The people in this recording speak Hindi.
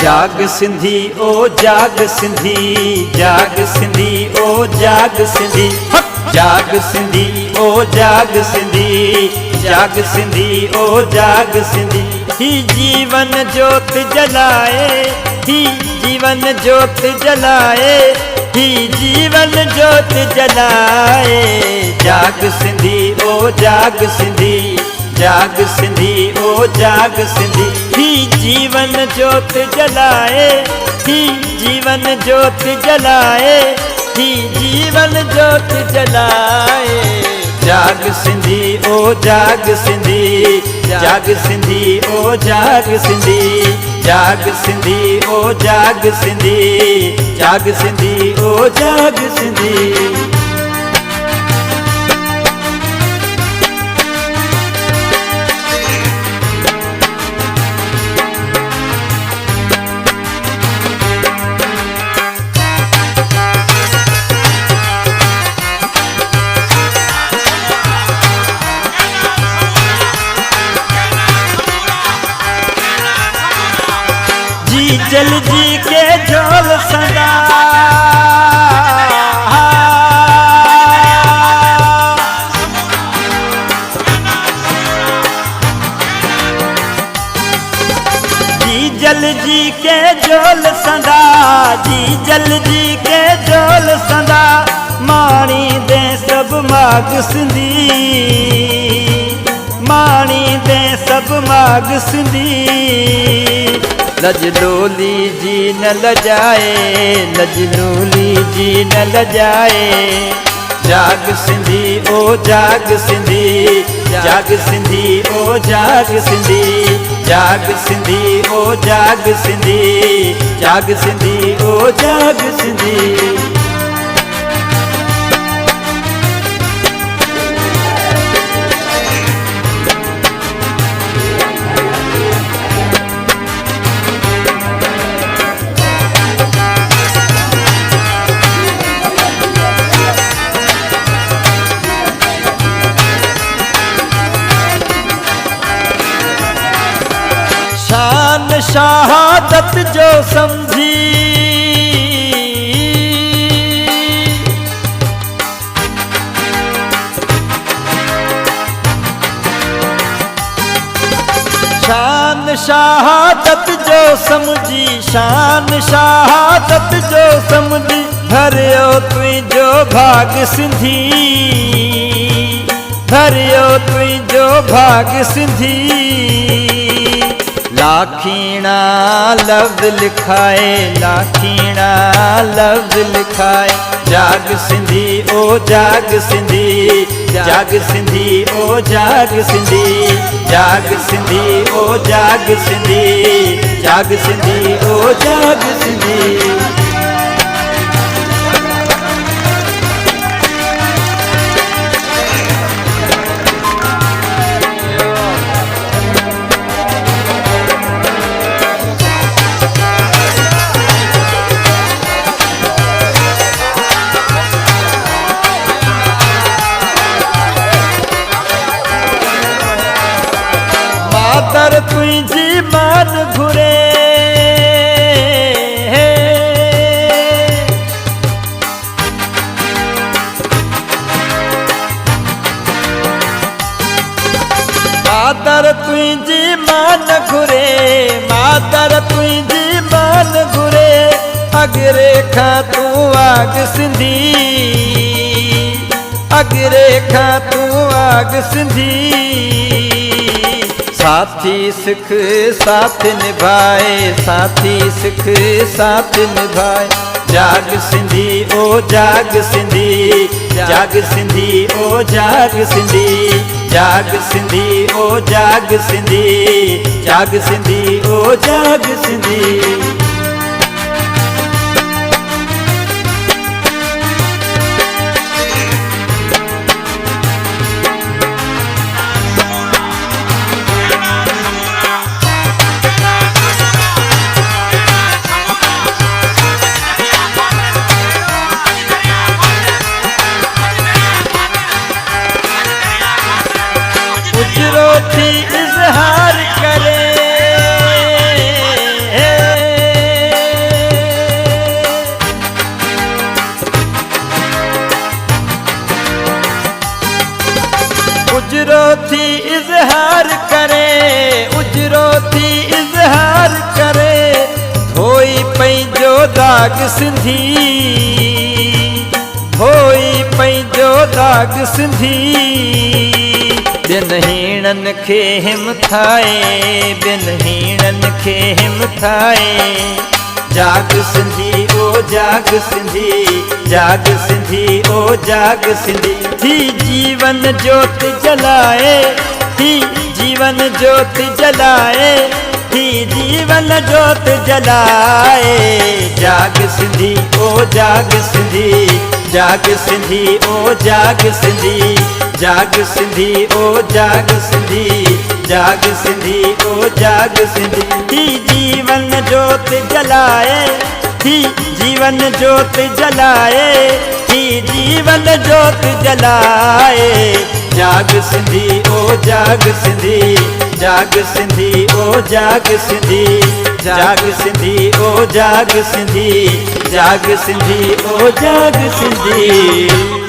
जाग सिंधी ओ जाग सिंधी, जाग सिंधी ओ जाग सिंधी, जाग सिंधी ओ जाग सिंधी, जाग सिंधी ओ जाग सिंधी। ही जीवन ज्योत जलाए, ही जीवन ज्योत जलाए, ही जीवन ज्योत जलाए। जाग सिंधी ओ जाग सिंधी, जाग सिंधी ओ जाग सिंधी। ही जीवन ज्योत जलाए, ही जीवन ज्योत जलाए, ही जीवन ज्योत जलाए। जाग सिंधी ओ जाग सिंधी, जाग सिंधी ओ जाग सिंधी, जाग सिंधी ओ जाग सिंधी, जाग सिंधी ओ जाग सिंधी। जी जल जी के झोल सदा, जी जल जी के झोल सदा, जी जल जी के झोल सदा। माणी दे सब माग सिंधी, माणी दे सब माग सिंधी। लजलोली जी न लजाए, लजलोली जी न लजाए। जाग सिंधी ओ जाग सिंधी, जाग सिंधी ओ जाग सिंधी, जाग सिंधी ओ जाग सिंधी, जाग सिंधी ओ जाग सिंधी। शान शहादत जो समझी, शान शहादत जो समझी, शान शहादत जो समझी। भरियो तुझो भाग सिंधी, भरियो तुझो भाग सिंधी। लाखीणा लफ्ज़ लिखाए, लाखीणा लफ्ज़ लिखाए। जाग सिंधी ओ जाग सिंधी, जाग सिंधी ओ जाग सिंधी, जाग सिंधी ओ जाग सिंधी, जाग सिंधी ओ जाग सिंधी। मातर तुझी मान घुरे, मातर तुझी मान घुरे, मातर तुझी मान घुरे। अगरे खा तू आग सिंधी, अगरे खा तू आग सिंधी। साथी सिख साथ निभाए, साथी सिख साथ निभाए। जाग सिंधी ओ जाग सिंधी, जाग सिंधी ओ जाग सिंधी, जाग सिंधी ओ जाग सिंधी, जाग सिंधी ओ जाग सिंधी। उजरो थी इजहार करे, दाग सिंधी होई पंहिंजो दाग सिंधी बिन हीणन खे हिमथाए बिन हीणन खे हिमथाए जाग सिंधी ओ जाग सिंधी जाग सिंधी ओ जाग सिंधी थी जीवन ज्योति जलाए थी जीवन ज्योति जलाए थी जीवन ज्योति जलाए जाग सिंधी ओ जाग सिंधी जाग सिंधी ओ जाग सिंधी जाग सिंधी ओ जाग सिंधी जाग सिंधी ओ जाग सिंधी थी जीवन ज्योति जलाए थी जीवन ज्योति जलाए थी जीवन ज्योति जलाए जाग सिंधी ओ जाग सिंधी जाग सिंधी ओ जाग सिंधी जाग सिंधी ओ जाग सिंधी जाग सिंधी ओ जाग सिंधी